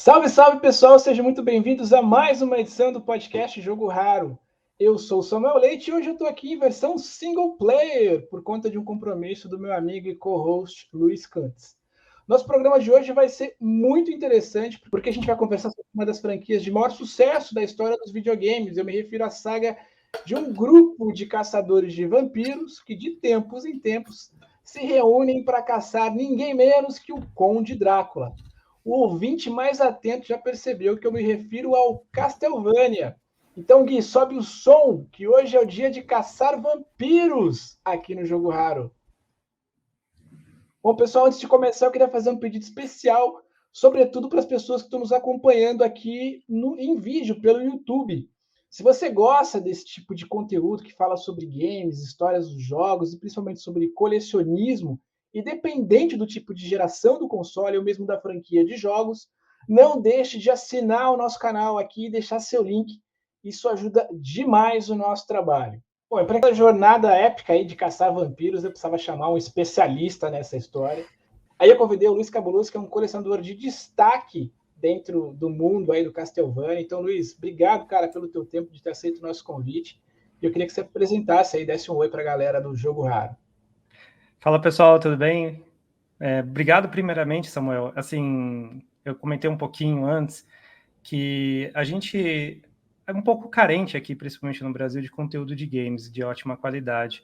Salve, salve, pessoal! Sejam muito bem-vindos a mais uma edição do podcast Jogo Raro. Eu sou o Samuel Leite e hoje eu estou aqui em versão single player, por conta de um compromisso do meu amigo e co-host Luiz Cantes. Nosso programa de hoje vai ser muito interessante, porque a gente vai conversar sobre uma das franquias de maior sucesso da história dos videogames. Eu me refiro à saga de um grupo de caçadores de vampiros que, de tempos em tempos, se reúnem para caçar ninguém menos que o Conde Drácula. O ouvinte mais atento já percebeu que eu me refiro ao Castlevania. Então, Gui, sobe o som, que hoje é o dia de caçar vampiros aqui no Jogo Raro. Bom, pessoal, antes de começar, eu queria fazer um pedido especial, sobretudo para as pessoas que estão nos acompanhando aqui em vídeo pelo YouTube. Se você gosta desse tipo de conteúdo que fala sobre games, histórias dos jogos e principalmente sobre colecionismo, independente do tipo de geração do console ou mesmo da franquia de jogos, não deixe de assinar o nosso canal aqui e deixar seu link. Isso ajuda demais o nosso trabalho. Bom, para aquela jornada épica aí de caçar vampiros, eu precisava chamar um especialista nessa história. Aí eu convidei o Luiz Cabuloso, que é um colecionador de destaque dentro do mundo aí do Castlevania. Então, Luiz, obrigado, cara, pelo teu tempo de ter aceito o nosso convite. E eu queria que você apresentasse aí, desse um oi para a galera do Jogo Raro. Fala, pessoal, tudo bem? Obrigado primeiramente, Samuel. Assim, eu comentei um pouquinho antes que a gente é um pouco carente aqui, principalmente no Brasil, de conteúdo de games de ótima qualidade.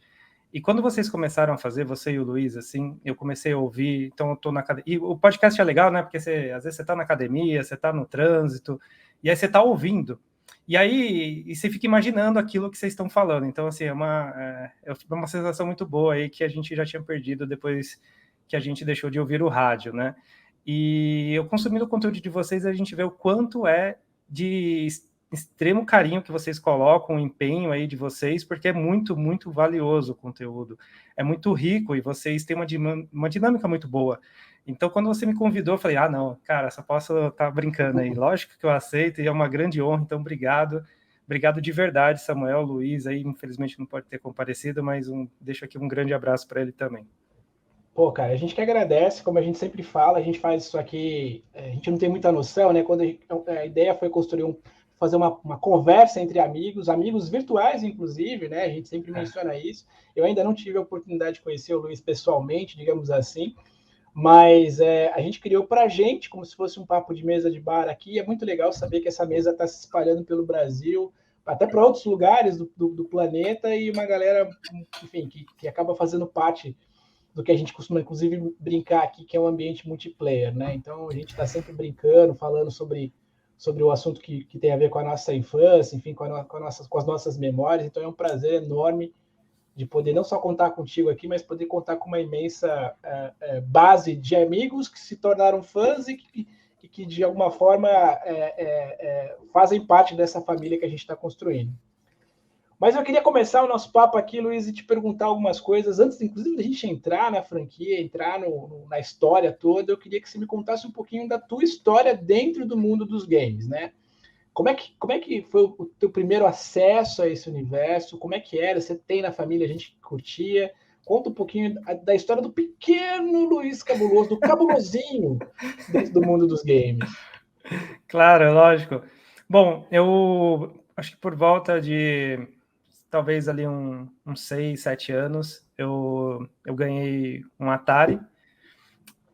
E quando vocês começaram a fazer, você e o Luiz, assim, eu comecei a ouvir, então eu tô na academia. E o podcast é legal, né? Porque às vezes você tá na academia, você tá no trânsito, e aí você tá ouvindo. E aí você fica imaginando aquilo que vocês estão falando. Então, assim, é uma sensação muito boa aí que a gente já tinha perdido depois que a gente deixou de ouvir o rádio, né? E eu consumindo o conteúdo de vocês, a gente vê o quanto é de extremo carinho que vocês colocam, o empenho aí de vocês, porque é muito, muito valioso o conteúdo. É muito rico e vocês têm uma dinâmica muito boa. Então, quando você me convidou, eu falei, não, cara, só posso estar brincando aí. Lógico que eu aceito e é uma grande honra, então obrigado. Obrigado de verdade, Samuel, Luiz, aí infelizmente não pode ter comparecido, mas deixo aqui um grande abraço para ele também. Pô, cara, a gente que agradece, como a gente sempre fala, a gente faz isso aqui, a gente não tem muita noção, né? Quando a ideia foi fazer uma conversa entre amigos virtuais, inclusive, né? A gente sempre menciona isso. Eu ainda não tive a oportunidade de conhecer o Luiz pessoalmente, digamos assim, mas a gente criou para a gente, como se fosse um papo de mesa de bar aqui. É muito legal saber que essa mesa está se espalhando pelo Brasil, até para outros lugares do planeta, e uma galera, enfim, que acaba fazendo parte do que a gente costuma, inclusive, brincar aqui, que é um ambiente multiplayer, né? Então, a gente está sempre brincando, falando sobre o assunto que tem a ver com a nossa infância, enfim, com as nossas memórias. Então, é um prazer enorme de poder não só contar contigo aqui, mas poder contar com uma imensa base de amigos que se tornaram fãs e que de alguma forma, fazem parte dessa família que a gente está construindo. Mas eu queria começar o nosso papo aqui, Luiz, e te perguntar algumas coisas. Antes, inclusive, da gente entrar na franquia, entrar na história toda, eu queria que você me contasse um pouquinho da tua história dentro do mundo dos games, né? Como é que foi o teu primeiro acesso a esse universo? Como é que era? Você tem na família gente que curtia? Conta um pouquinho da história do pequeno Luiz Cabuloso, do cabulosinho dentro do mundo dos games. Claro, lógico. Bom, eu acho que por volta de talvez ali uns 6, 7 anos, eu ganhei um Atari.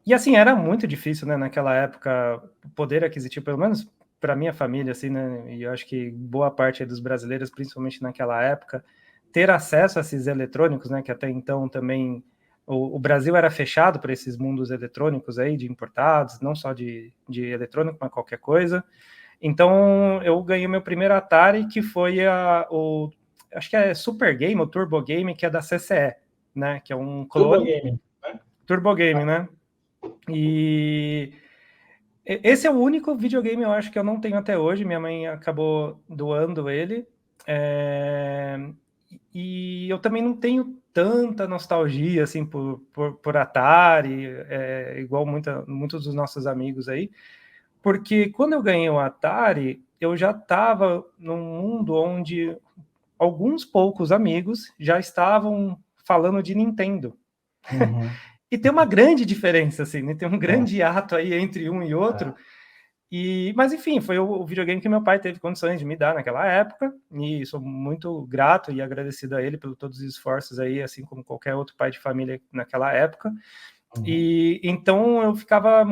E assim, era muito difícil, né, naquela época, o poder aquisitivo, pelo menos para minha família, assim, né, e eu acho que boa parte dos brasileiros, principalmente naquela época, ter acesso a esses eletrônicos, né, que até então também o Brasil era fechado para esses mundos eletrônicos aí, de importados, não só de eletrônico, mas qualquer coisa. Então, eu ganhei meu primeiro Atari, que foi acho que é Super Game, ou Turbo Game, que é da CCE, né, que é um clone. Turbo Game, né? Turbo Game, né? E esse é o único videogame, eu acho, que eu não tenho até hoje. Minha mãe acabou doando ele. E eu também não tenho tanta nostalgia assim por Atari, igual muitos dos nossos amigos aí, porque quando eu ganhei o Atari, eu já estava num mundo onde alguns poucos amigos já estavam falando de Nintendo. Uhum. E tem uma grande diferença, assim, né? Tem um grande ato aí entre um e outro. Mas enfim, foi o videogame que meu pai teve condições de me dar naquela época, e sou muito grato e agradecido a ele por todos os esforços aí, assim como qualquer outro pai de família naquela época. Uhum. E então eu ficava.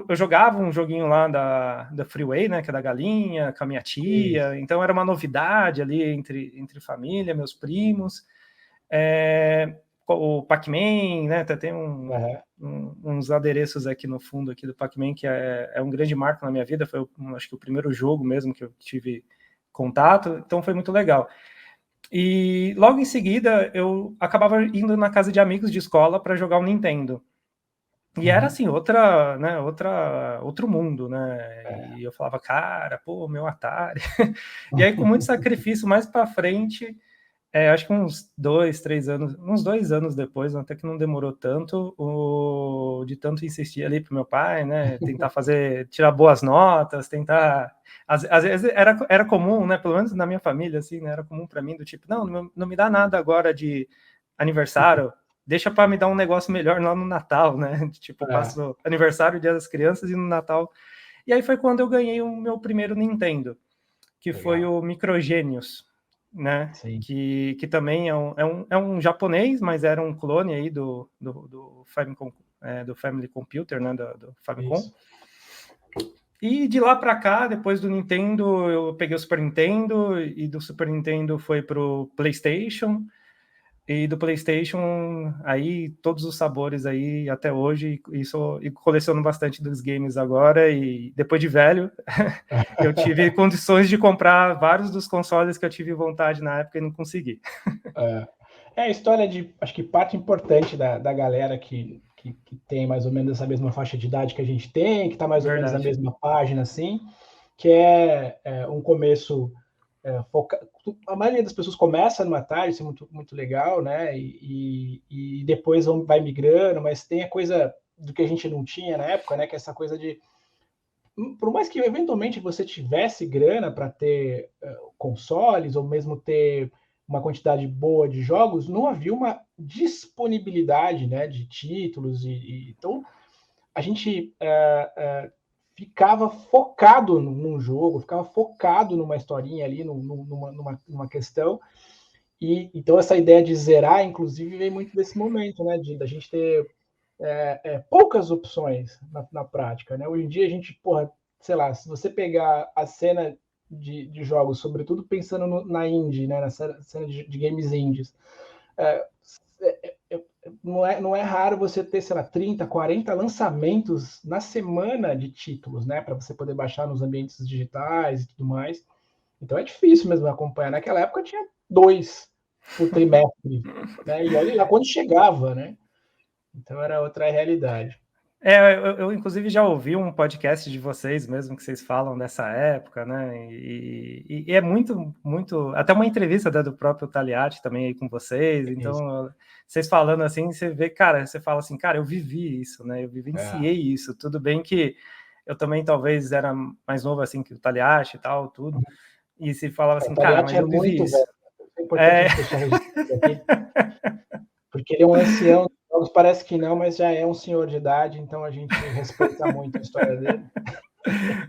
Eu jogava um joguinho lá da Freeway, né? Que é da galinha, com a minha Isso. tia. Então era uma novidade ali entre família, meus primos. O Pac-Man, né? Tem Uhum. uns adereços aqui no fundo aqui do Pac-Man, que é um grande marco na minha vida. Foi, acho que o primeiro jogo mesmo que eu tive contato. Então foi muito legal. E logo em seguida eu acabava indo na casa de amigos de escola para jogar o Nintendo. E era Uhum. assim, outro mundo, né? É. E eu falava, cara, pô, meu Atari. E aí, com muito sacrifício, mais para frente, acho que uns 2 anos depois, até que não demorou tanto, de tanto insistir ali pro meu pai, né? Tentar tirar boas notas, tentar. Às vezes era comum, né? Pelo menos na minha família, assim, né? Era comum para mim, do tipo, não me dá nada agora de aniversário, deixa para me dar um negócio melhor lá no Natal, né? Tipo, É. passo aniversário, Dia das Crianças e no Natal. E aí foi quando eu ganhei o meu primeiro Nintendo, que foi Legal. o Microgenius, né? Sim. Que também é um japonês, mas era um clone aí do Famicom, do Family Computer, né? Do Famicom. Isso. E de lá para cá, depois do Nintendo, eu peguei o Super Nintendo, e do Super Nintendo foi pro PlayStation, e do PlayStation, aí todos os sabores aí até hoje, e coleciono bastante dos games agora, e depois de velho, eu tive condições de comprar vários dos consoles que eu tive vontade na época e não consegui. É. É a história de, acho que parte importante da galera que tem mais ou menos essa mesma faixa de idade que a gente tem, que está mais ou menos na Verdade. mesma página, assim, que é um começo a maioria das pessoas começa no Atari, isso é muito, muito legal, né? E depois vai migrando, mas tem a coisa do que a gente não tinha na época, né? Que é essa coisa de, por mais que eventualmente você tivesse grana para ter consoles ou mesmo ter uma quantidade boa de jogos, não havia uma disponibilidade, né, de títulos então a gente ficava focado num jogo, ficava focado numa historinha ali, numa questão. E então essa ideia de zerar, inclusive, vem muito desse momento, né, da gente ter poucas opções na prática, né? Hoje em dia a gente, porra, sei lá, se você pegar a cena de jogos, sobretudo pensando na indie, né, na cena de games indies, é, não é raro você ter, sei lá, 30, 40 lançamentos na semana de títulos, né, para você poder baixar nos ambientes digitais e tudo mais. Então é difícil mesmo acompanhar. Naquela época tinha 2 por trimestre, né? E olha lá quando chegava, né? Então era outra realidade. Eu, inclusive, já ouvi um podcast de vocês mesmo, que vocês falam dessa época, né? E é muito, muito. Até uma entrevista do próprio Taliati também aí com vocês. Isso. Então, vocês falando assim, você vê, cara, você fala assim, cara, eu vivi isso, né? Eu vivenciei isso. Tudo bem que eu também talvez era mais novo assim que o Taliati e tal, tudo. E se falava O assim, cara, Taliati mas é eu vivi muito isso. velho. É importante a gente deixar registrado aqui, porque ele é um ancião dos jogos, parece que não, mas já é um senhor de idade, então a gente respeita muito a história dele.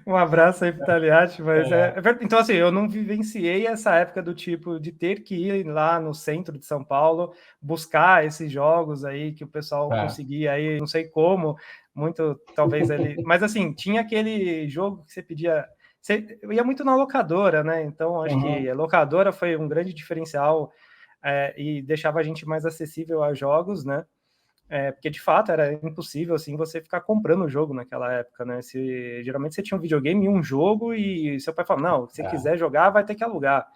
Um abraço aí pro Taliati, mas É, então assim, eu não vivenciei essa época do tipo de ter que ir lá no centro de São Paulo buscar esses jogos aí que o pessoal é. conseguia aí, não sei como, muito talvez ele, mas assim, tinha aquele jogo que você pedia, eu ia muito na locadora, né? Então acho que Uhum. a locadora foi um grande diferencial, e deixava a gente mais acessível a jogos, né? Porque de fato era impossível assim você ficar comprando o jogo naquela época, né? Geralmente você tinha um videogame e um jogo, e seu pai falava, não, se você É. quiser jogar, vai ter que alugar.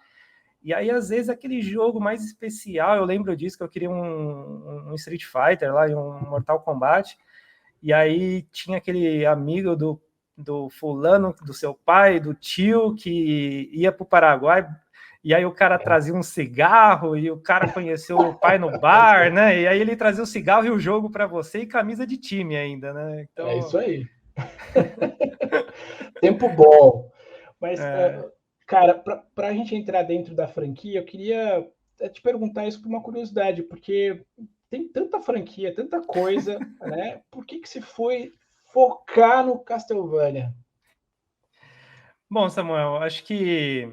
E aí, às vezes, aquele jogo mais especial, eu lembro disso, que eu queria um Street Fighter lá e um Mortal Kombat, e aí tinha aquele amigo do fulano, do seu pai, do tio, que ia para o Paraguai, e aí o cara trazia um cigarro, e o cara conheceu o pai no bar, né? E aí ele trazia o cigarro e o jogo para você, e camisa de time ainda, né? É Então, isso aí. Tempo bom. Mas, é, cara, para a gente entrar dentro da franquia, eu queria te perguntar isso por uma curiosidade, porque tem tanta franquia, tanta coisa, né? Por que se foi focar no Castlevania? Bom, Samuel, acho que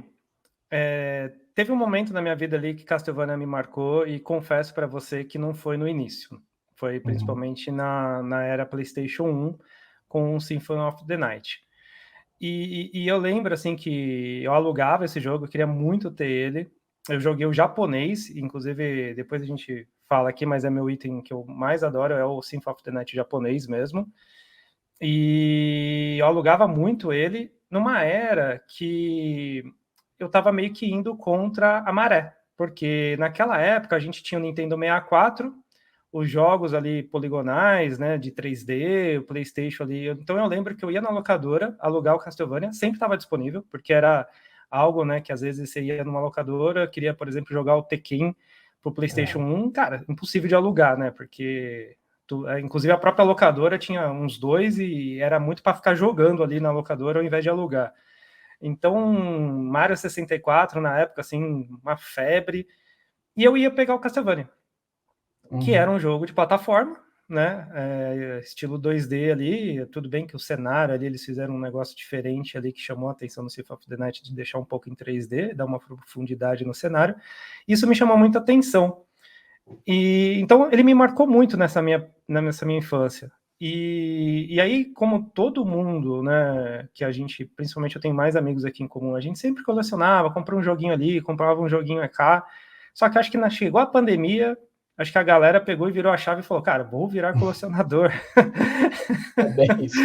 teve um momento na minha vida ali que Castlevania me marcou e confesso para você que não foi no início. Foi Uhum. principalmente na era PlayStation 1 com o Symphony of the Night. E eu lembro assim que eu alugava esse jogo, eu queria muito ter ele. Eu joguei o japonês, inclusive depois a gente fala aqui, mas é meu item que eu mais adoro, é o Symphony of the Night japonês mesmo. E eu alugava muito ele numa era que eu estava meio que indo contra a maré, porque naquela época a gente tinha o Nintendo 64, os jogos ali poligonais, né, de 3D, o PlayStation ali. Então eu lembro que eu ia na locadora alugar o Castlevania, sempre estava disponível, porque era algo, né, que às vezes você ia numa locadora, queria, por exemplo, jogar o Tekken pro PlayStation É. 1, cara, impossível de alugar, né, porque inclusive a própria locadora tinha uns dois e era muito para ficar jogando ali na locadora ao invés de alugar. Então, Mario 64 na época, assim, uma febre. E eu ia pegar o Castlevania, que era Uhum. um jogo de plataforma, né? Estilo 2D ali. Tudo bem que o cenário ali eles fizeram um negócio diferente ali que chamou a atenção no Symphony of the Night de deixar um pouco em 3D, dar uma profundidade no cenário. Isso me chamou muita atenção. E então ele me marcou muito nessa minha infância. E aí, como todo mundo, né, que a gente, principalmente eu tenho mais amigos aqui em comum, a gente sempre colecionava, comprava um joguinho ali, comprava um joguinho cá. Só que acho que chegou a pandemia, acho que a galera pegou e virou a chave e falou, cara, vou virar colecionador. É bem isso.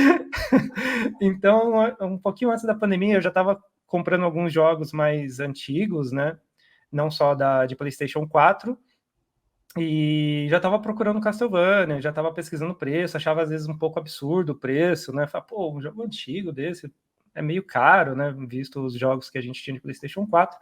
Então, um pouquinho antes da pandemia, eu já estava comprando alguns jogos mais antigos, né? Não só de PlayStation 4, e já estava procurando Castlevania, já estava pesquisando preço, achava às vezes um pouco absurdo o preço, né? Falei, pô, um jogo antigo desse é meio caro, né? Visto os jogos que a gente tinha de PlayStation 4.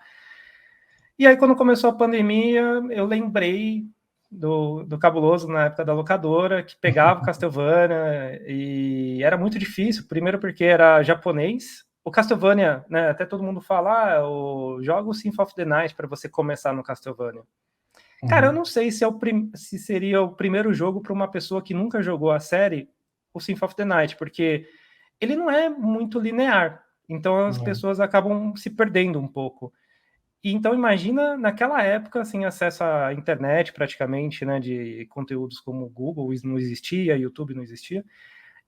E aí, quando começou a pandemia, eu lembrei do Cabuloso na época da locadora, que pegava o Castlevania e era muito difícil. Primeiro porque era japonês. O Castlevania, né? Até todo mundo fala, joga o Symphony of the Night para você começar no Castlevania. Cara, eu Uhum. não sei se seria o primeiro jogo para uma pessoa que nunca jogou a série, o Symphony of the Night, porque ele não é muito linear. Então as Uhum. pessoas acabam se perdendo um pouco. E então imagina naquela época, sem acesso à internet praticamente, né, de conteúdos como o Google não existia, YouTube não existia.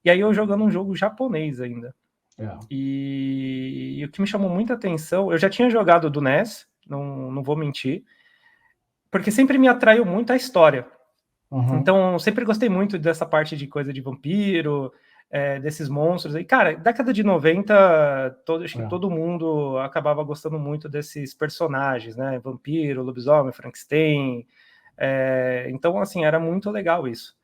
E aí eu jogando um jogo japonês ainda. É. E o que me chamou muita atenção, eu já tinha jogado do NES, não vou mentir, porque sempre me atraiu muito a história. Uhum. Então, sempre gostei muito dessa parte de coisa de vampiro, desses monstros. E, cara, década de 90, acho que É. todo mundo acabava gostando muito desses personagens, né? Vampiro, lobisomem, Frankenstein. Então, assim, era muito legal isso.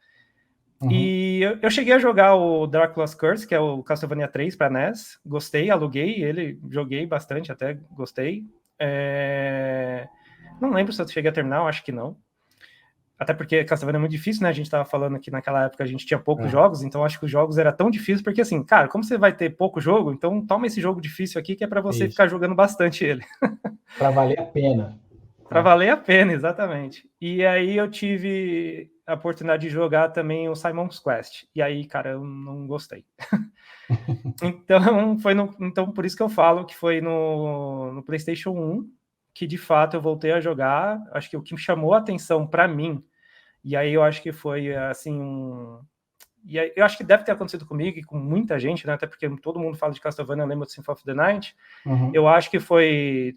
Uhum. E eu cheguei a jogar o Dracula's Curse, que é o Castlevania 3 para NES. Gostei, aluguei ele, joguei bastante, até gostei. Não lembro se eu cheguei a terminar, acho que não. Até porque Castlevania é muito difícil, né? A gente tava falando que naquela época a gente tinha poucos É. jogos, então acho que os jogos era tão difícil, porque assim, cara, como você vai ter pouco jogo, então toma esse jogo difícil aqui que é para você Isso. ficar jogando bastante ele. Para valer a pena. Para É. valer a pena, exatamente. E aí eu tive a oportunidade de jogar também o Simon's Quest. E aí, cara, eu não gostei. Então, então por isso que eu falo que foi no PlayStation 1 que de fato eu voltei a jogar. Acho que o que me chamou a atenção para mim, e aí eu acho que foi assim e aí, eu acho que deve ter acontecido comigo e com muita gente, né? Até porque todo mundo fala de Castlevania, lembra do Symphony of the Night. Uhum. Eu acho que foi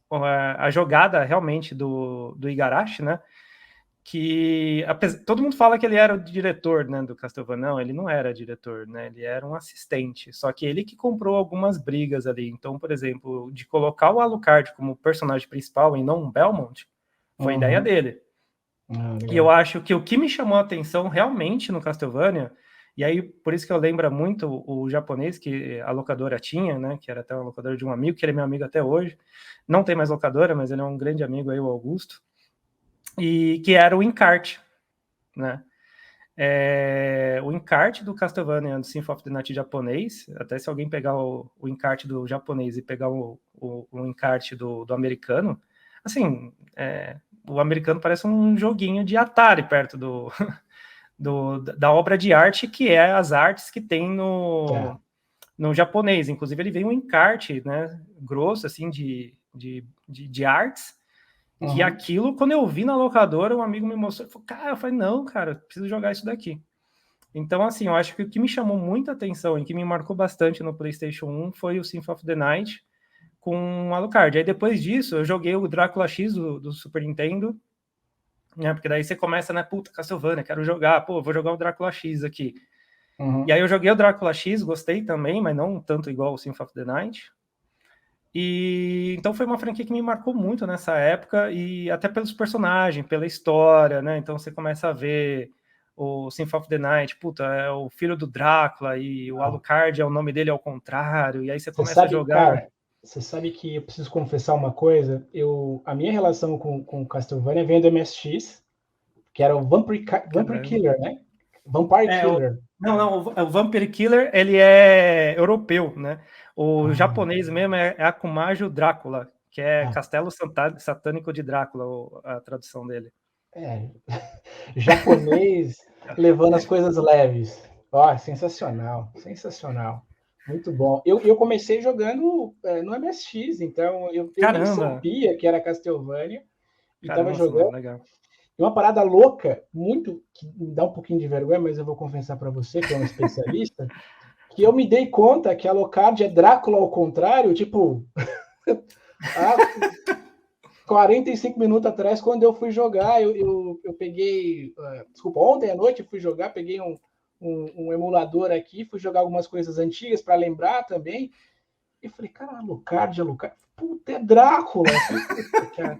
a jogada realmente do Igarashi, né? Que todo mundo fala que ele era o diretor, né, do Castlevania. Não, ele não era diretor, né? Ele era um assistente. Só que ele que comprou algumas brigas ali. Então, por exemplo, de colocar o Alucard como personagem principal e não o Belmont, foi ideia Uhum. dele. Ah, E eu legal. acho que o que me chamou a atenção realmente no Castlevania, e aí por isso que eu lembro muito o japonês que a locadora tinha, né, que era até uma locadora de um amigo, que ele é meu amigo até hoje, não tem mais locadora, mas ele é um grande amigo aí, o Augusto, e que era o encarte, né, o encarte do Castlevania do Symphony of the Night japonês, até se alguém pegar o encarte do japonês e pegar o encarte do americano, assim, o americano parece um joguinho de Atari perto da obra de arte que é as artes que tem É. no japonês. Inclusive, ele veio um encarte, né, grosso, assim, de artes, que aquilo, quando eu vi na locadora, um amigo me mostrou, eu falei, não, cara, preciso jogar isso daqui. Então, assim, eu acho que o que me chamou muita atenção e que me marcou bastante no PlayStation 1 foi o Symphony of the Night com o Alucard. Aí, depois disso, eu joguei o Drácula X do Super Nintendo, né, porque daí você começa, né, puta, Castlevania, quero jogar, vou jogar o Drácula X aqui. E aí eu joguei o Drácula X, gostei também, mas não tanto igual o Symphony of the Night. E então foi uma franquia que me marcou muito nessa época, e até pelos personagens, pela história, né? Então você começa a ver o Symphony of the Night, puta, é o filho do Drácula, e o Alucard é o nome dele ao contrário, e aí você começa a jogar. Cara, você sabe que eu preciso confessar uma coisa? A minha relação com Castlevania vem do MSX, que era o Vampire Killer, né? Vampire Killer. O Vampire Killer, ele é europeu, né? O japonês mesmo é Akumajo Drácula, que é Castelo Satânico de Drácula, a tradução dele. Japonês levando as coisas leves. Ó, sensacional, sensacional. Muito bom. Eu comecei jogando no MSX, então eu nem sabia que era Castlevania e estava jogando. Legal. E uma parada louca, muito, que me dá um pouquinho de vergonha, mas eu vou confessar para você, que é um especialista, que eu me dei conta que a Alucard é Drácula ao contrário, tipo, 45 minutos atrás, quando eu fui jogar, eu peguei, desculpa, ontem à noite eu fui jogar, peguei um emulador aqui, fui jogar algumas coisas antigas para lembrar também, e falei, cara, Alucard, puta, é Drácula. Puta, cara.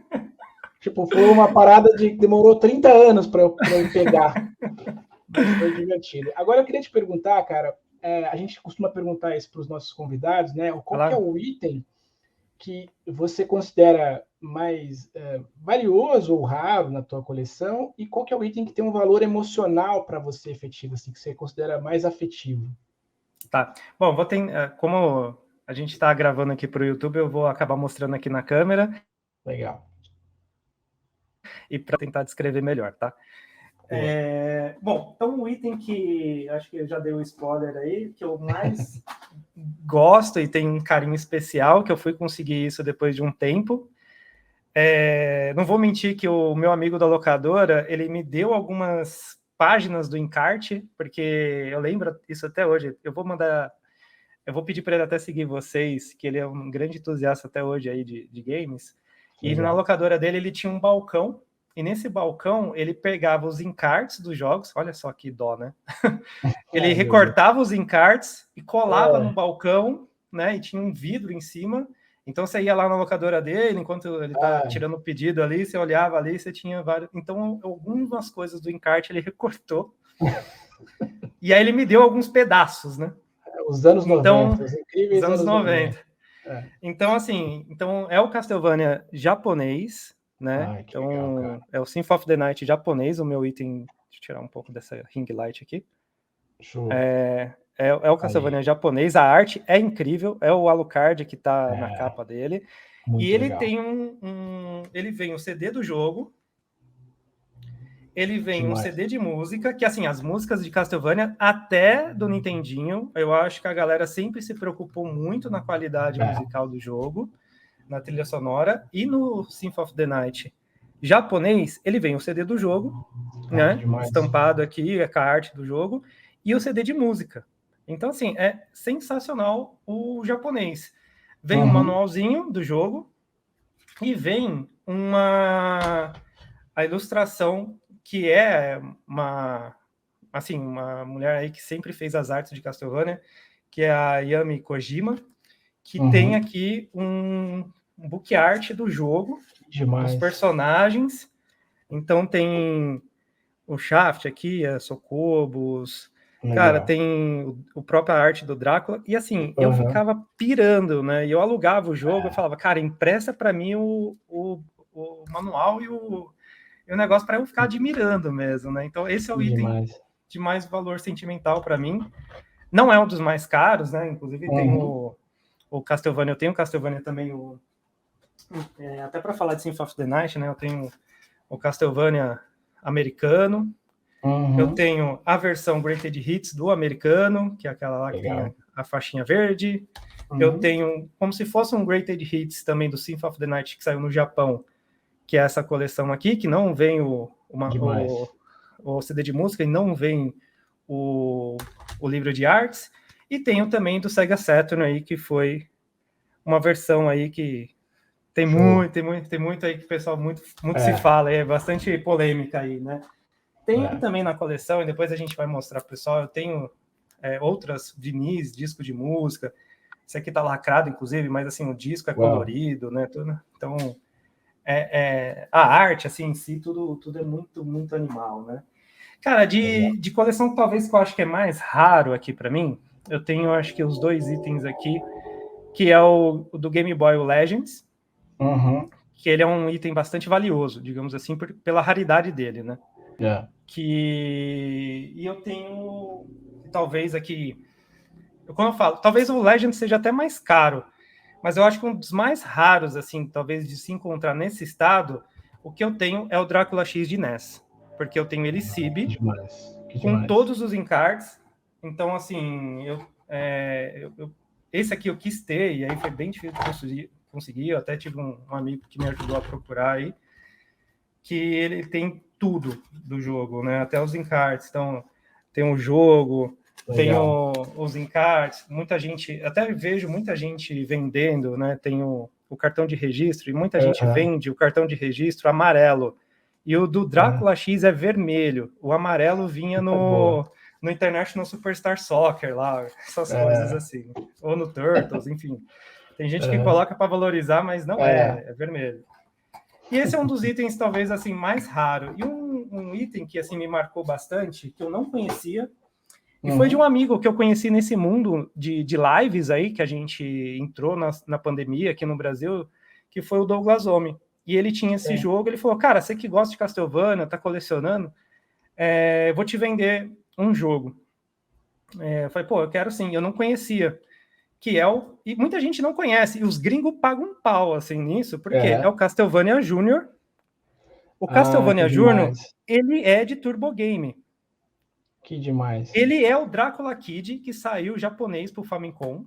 Tipo, foi uma parada que demorou 30 anos para eu pegar. Mas foi divertido. Agora eu queria te perguntar, cara, a gente costuma perguntar isso para os nossos convidados, né? Qual que é o item que você considera mais valioso ou raro na tua coleção, e qual que é o item que tem um valor emocional para você efetivo, assim, que você considera mais afetivo? Tá. Bom, como a gente está gravando aqui para o YouTube, eu vou acabar mostrando aqui na câmera. Legal. E para tentar descrever melhor, tá? Bom, então o item que acho que eu já dei um spoiler aí, que eu mais gosto e tenho um carinho especial, que eu fui conseguir isso depois de um tempo. Não vou mentir que o meu amigo da locadora, ele me deu algumas páginas do encarte, porque eu lembro isso até hoje. Eu vou pedir para ele até seguir vocês, que ele é um grande entusiasta até hoje aí de games. E na locadora dele ele tinha um balcão, e nesse balcão ele pegava os encartes dos jogos, olha só que dó, né? Ele recortava os encartes e colava no balcão, né? E tinha um vidro em cima. Então você ia lá na locadora dele, enquanto ele tá tirando o pedido ali, você olhava ali, você tinha vários. Então, algumas coisas do encarte ele recortou. E aí ele me deu alguns pedaços, né? Os anos 90, os incríveis os anos 90. Então, assim, é o Castlevania japonês, né? Então, legal, é o Symphony of the Night japonês, o meu item. Deixa eu tirar um pouco dessa ring light aqui. Show. É o Castlevania japonês, a arte é incrível, é o Alucard que tá na capa dele. Muito e ele legal. Tem ele vem o CD do jogo, ele vem um CD de música, que assim, as músicas de Castlevania, até do Nintendinho, eu acho que a galera sempre se preocupou muito na qualidade musical do jogo, na trilha sonora, e no Symphony of the Night japonês, ele vem o CD do jogo, né, estampado aqui, com a arte do jogo, e o CD de música. Então, assim, é sensacional o japonês. Vem um manualzinho do jogo e vem a ilustração, que é uma mulher aí que sempre fez as artes de Castlevania, que é a Yami Kojima, que tem aqui um book art do jogo, os personagens. Então tem o Shaft aqui, a Socobos, cara, tem o própria arte do Drácula, e assim, eu ficava pirando, né, e eu alugava o jogo, eu falava, cara, empresta para mim o manual e o negócio para eu ficar admirando mesmo, né, então esse é o item de mais valor sentimental para mim, não é um dos mais caros, né, inclusive tem o Castlevania, eu tenho o Castlevania também, até para falar de Symphony of the Night, né, eu tenho o Castlevania americano, eu tenho a versão Greatest Hits do americano, que é aquela lá que tem a faixinha verde. Eu tenho como se fosse um Greatest Hits também do Symphony of the Night, que saiu no Japão, que é essa coleção aqui, que não vem o CD de música e não vem o livro de artes. E tenho também do Sega Saturn aí, que foi uma versão aí que tem muito aí que o pessoal muito se fala, é bastante polêmica aí, né? Tenho também na coleção, e depois a gente vai mostrar pro pessoal, eu tenho outras vinis, disco de música. Esse aqui tá lacrado, inclusive, mas assim, o disco é colorido, né? Tudo, então, a arte, assim, em si, tudo é muito, muito animal, né? Cara, de coleção, talvez que eu acho que é mais raro aqui para mim, eu tenho, acho que, os 2 itens aqui, que é o do Game Boy, o Legends, que ele é um item bastante valioso, digamos assim, pela raridade dele, né? E eu tenho, talvez aqui, como eu falo, talvez o Legend seja até mais caro, mas eu acho que um dos mais raros, assim, talvez de se encontrar nesse estado, o que eu tenho é o Drácula X de NES, porque eu tenho ele CIB, com todos os encartes. Então, assim, esse aqui eu quis ter, e aí foi bem difícil de conseguir. Eu até tive um amigo que me ajudou a procurar aí, que ele tem tudo do jogo, né? Até os encartes. Então, tem o jogo, tem os encartes. Muita gente, até vejo muita gente vendendo, né? Tem o cartão de registro, e muita gente vende o cartão de registro amarelo. E o do Drácula X é vermelho. O amarelo vinha no International Superstar Soccer lá, essas coisas assim. Ou no Turtles, enfim. Tem gente que coloca para valorizar, mas não é vermelho. E esse é um dos itens, talvez, assim, mais raro. E um item que, assim, me marcou bastante, que eu não conhecia, e foi de um amigo que eu conheci nesse mundo de lives aí, que a gente entrou na pandemia aqui no Brasil, que foi o Douglas Homem. E ele tinha esse jogo, ele falou, cara, você que gosta de Castlevania, tá colecionando, vou te vender um jogo. Eu falei, pô, eu quero sim, eu não conhecia. E muita gente não conhece, e os gringos pagam um pau, assim, nisso, porque é o Castlevania Junior. O Castlevania Junior, ele é de Turbo Game. Que demais. Ele é o Drácula Kid, que saiu japonês pro Famicom.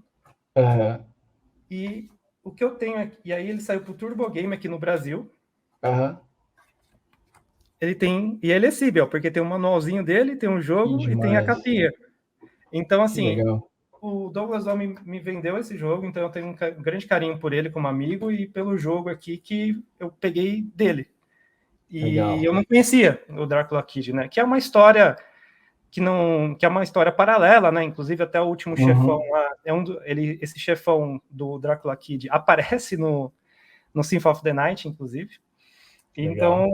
E o que eu tenho aqui, e aí ele saiu pro Turbo Game aqui no Brasil. Ele tem, e ele é Cibel, porque tem um manualzinho dele, tem um jogo e tem a capinha. Então, assim, o Douglas Homem me vendeu esse jogo, então eu tenho um grande carinho por ele como amigo e pelo jogo aqui que eu peguei dele. E eu não conhecia o Drácula Kid, né? Que é uma história que é uma história paralela, né? Inclusive até o último chefão lá, esse chefão do Drácula Kid aparece no Symphony of the Night, inclusive. Então,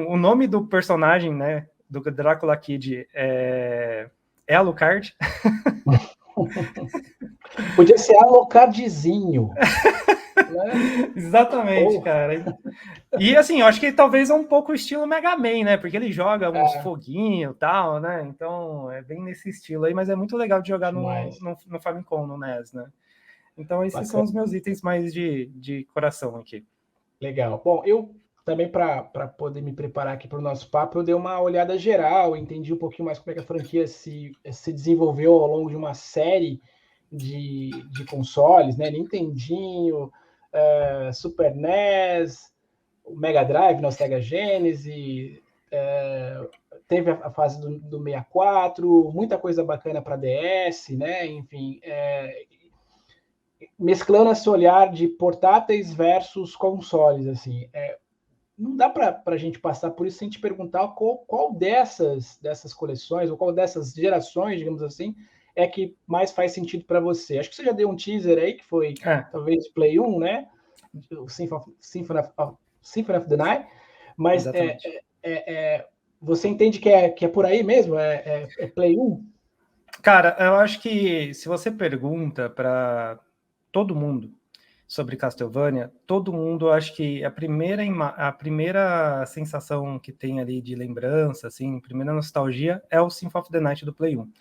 o nome do personagem, né, do Drácula Kid é Alucard. Podia ser Alucardzinho. Né? Exatamente, cara. E assim, eu acho que talvez é um pouco o estilo Mega Man, né? Porque ele joga uns foguinhos e tal, né? Então é bem nesse estilo aí, mas é muito legal de jogar no Famicom, no NES, né? Então esses são os meus itens mais de coração aqui. Legal. Bom, eu também, para poder me preparar aqui para o nosso papo, eu dei uma olhada geral, entendi um pouquinho mais como é que a franquia se desenvolveu ao longo de uma série de consoles, né? Nintendinho, Super NES, o Mega Drive, no Sega Genesis, teve a fase do 64, muita coisa bacana para DS, né? Enfim, mesclando esse olhar de portáteis versus consoles, assim, não dá para a gente passar por isso sem te perguntar qual dessas coleções, ou qual dessas gerações, digamos assim, é que mais faz sentido para você. Acho que você já deu um teaser aí, que foi talvez Play 1, né? O Symphony of the Night, mas você entende que é por aí mesmo? É Play 1? Cara, eu acho que se você pergunta para todo mundo sobre Castlevania, todo mundo, acho que a primeira sensação que tem ali de lembrança, assim, primeira nostalgia, é o Symphony of the Night do Play 1.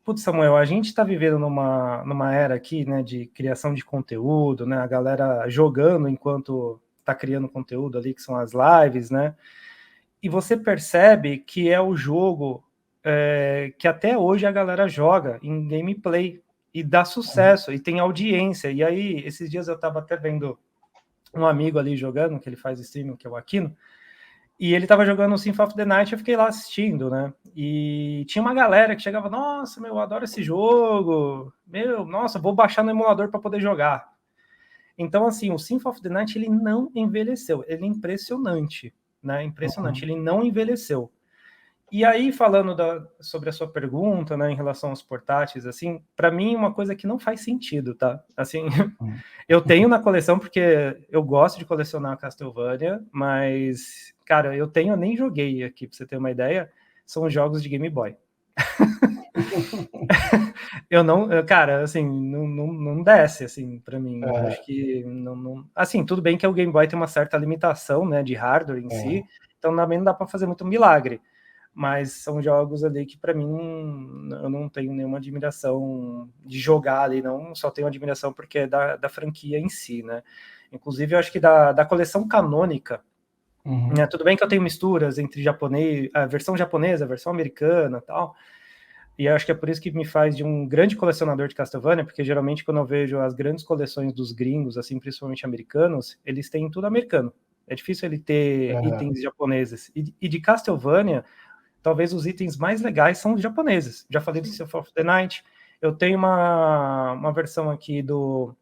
Putz, Samuel, a gente está vivendo numa era aqui, né, de criação de conteúdo, né, a galera jogando enquanto está criando conteúdo ali, que são as lives, né, e você percebe que é o jogo que até hoje a galera joga em gameplay e dá sucesso, e tem audiência. E aí, esses dias eu tava até vendo um amigo ali jogando, que ele faz streaming, que é o Aquino, e ele tava jogando o Symphony of the Night, eu fiquei lá assistindo, né? E tinha uma galera que chegava, nossa, meu, eu adoro esse jogo, meu, nossa, vou baixar no emulador para poder jogar. Então, assim, o Symphony of the Night, ele não envelheceu, ele é impressionante, né? Impressionante, ele não envelheceu. E aí, falando sobre a sua pergunta, né, em relação aos portáteis, assim, para mim, uma coisa que não faz sentido, tá? Assim, eu tenho na coleção porque eu gosto de colecionar Castlevania, mas, cara, eu nem joguei aqui, pra você ter uma ideia, são jogos de Game Boy. Eu não, cara, assim, não desce, assim, pra mim. Eu acho que não. Assim, tudo bem que o Game Boy tem uma certa limitação, né, de hardware em si, então também não dá pra fazer muito milagre. Mas são jogos ali que, para mim, eu não tenho nenhuma admiração de jogar ali, não. Só tenho admiração porque é da franquia em si, né? Inclusive, eu acho que da coleção canônica, né? Tudo bem que eu tenho misturas entre japonês, a versão japonesa, a versão americana e tal, e eu acho que é por isso que me faz de um grande colecionador de Castlevania, porque geralmente quando eu vejo as grandes coleções dos gringos, assim, principalmente americanos, eles têm tudo americano. É difícil ele ter itens japoneses. E de Castlevania, talvez os itens mais legais são os japoneses. Já falei do Symphony of the Night. Eu tenho uma versão aqui do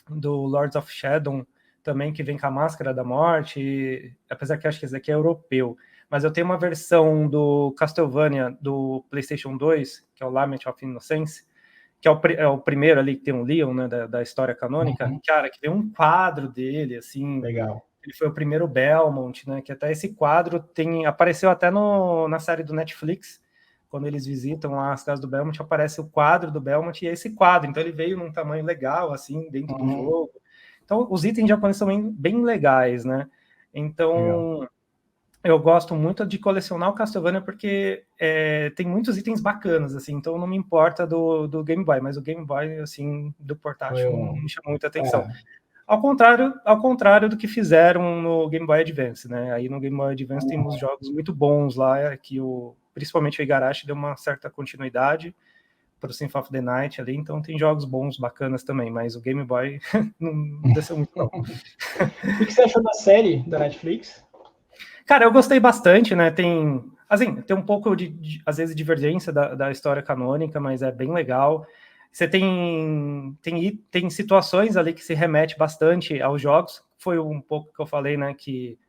Lords of Shadow também, que vem com a Máscara da Morte, apesar que eu acho que esse aqui é europeu. Mas eu tenho uma versão do Castlevania do PlayStation 2, que é o Lament of Innocence, que é o primeiro ali que tem um Leon, né, da história canônica. Cara, que vem um quadro dele, assim... Legal. Ele foi o primeiro Belmont, né? Que até esse quadro apareceu até na série do Netflix, quando eles visitam lá as casas do Belmont, aparece o quadro do Belmont e é esse quadro. Então ele veio num tamanho legal, assim, dentro do jogo. Então os itens japoneses são bem legais, né? Então eu gosto muito de colecionar o Castlevania porque tem muitos itens bacanas, assim. Então não me importa do Game Boy, mas o Game Boy, assim, do portátil não me chama muita atenção. Ao contrário do que fizeram no Game Boy Advance, né? Aí no Game Boy Advance temos jogos muito bons lá, que principalmente o Igarashi deu uma certa continuidade para o Symphony of the Night ali, então tem jogos bons, bacanas também, mas o Game Boy não desceu muito, não. O que você achou da série da Netflix? Cara, eu gostei bastante, né? Tem um pouco às vezes, divergência da história canônica, mas é bem legal. Você tem situações ali que se remete bastante aos jogos. Foi um pouco que eu falei, né? Que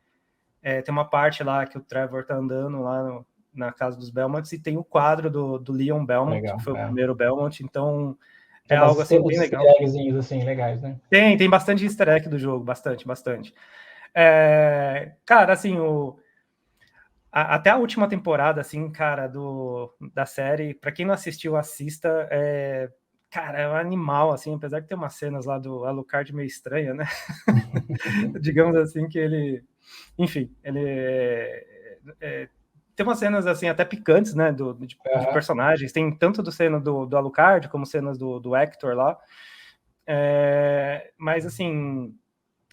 tem uma parte lá que o Trevor tá andando lá na casa dos Belmonts e tem o quadro do Leon Belmont, legal, que foi o primeiro Belmont. Então, é algo assim bem legal. Easter assim, legais, né? Tem bastante easter egg do jogo, bastante. Cara, assim, até a última temporada, assim, cara, da série, para quem não assistiu, assista. Cara, é um animal, assim, apesar de ter umas cenas lá do Alucard meio estranha, né? Digamos assim, que ele... Enfim, ele tem umas cenas, assim, até picantes, né, de personagens. Tem tanto do cena do Alucard, como cenas do Hector lá. Mas, assim,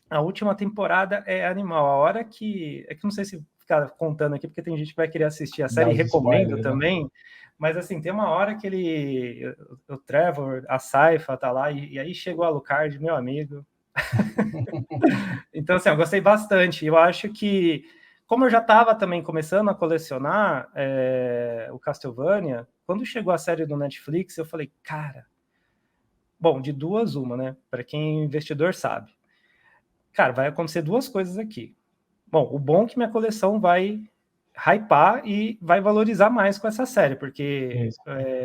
a última temporada é animal. A hora que... É que não sei se ficar contando aqui, porque tem gente que vai querer assistir a série, recomendo também... Né? Mas, assim, tem uma hora que o Trevor, a Saifa tá lá, e aí chegou a Alucard, meu amigo. Então, assim, eu gostei bastante. Eu acho que, como eu já estava também começando a colecionar o Castlevania, quando chegou a série do Netflix, eu falei, cara... Bom, de duas, uma, né? Para quem é investidor sabe. Cara, vai acontecer duas coisas aqui. Bom, o bom é que minha coleção vai... hypar e vai valorizar mais com essa série, porque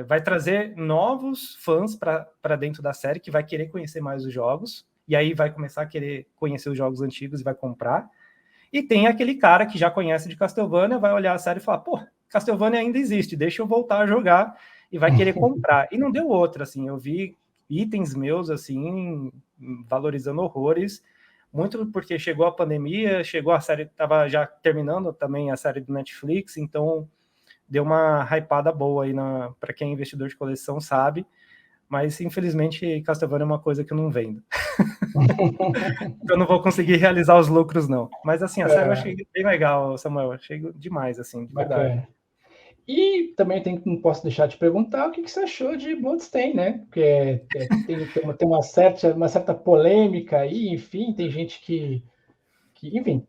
vai trazer novos fãs para dentro da série, que vai querer conhecer mais os jogos, e aí vai começar a querer conhecer os jogos antigos e vai comprar. E tem aquele cara que já conhece de Castlevania, vai olhar a série e falar, pô, Castlevania ainda existe, deixa eu voltar a jogar, e vai querer comprar. E não deu outra, assim, eu vi itens meus, assim, valorizando horrores, muito porque chegou a pandemia, chegou a série, estava já terminando também a série do Netflix, então deu uma hypada boa aí para quem é investidor de coleção sabe, mas infelizmente Castlevania é uma coisa que eu não vendo. Eu não vou conseguir realizar os lucros, não. Mas assim, a série eu achei bem legal, Samuel, achei demais, assim, de verdade. E também não posso deixar de perguntar o que você achou de Bloodstained, né? Porque tem uma certa polêmica aí, enfim, tem gente enfim,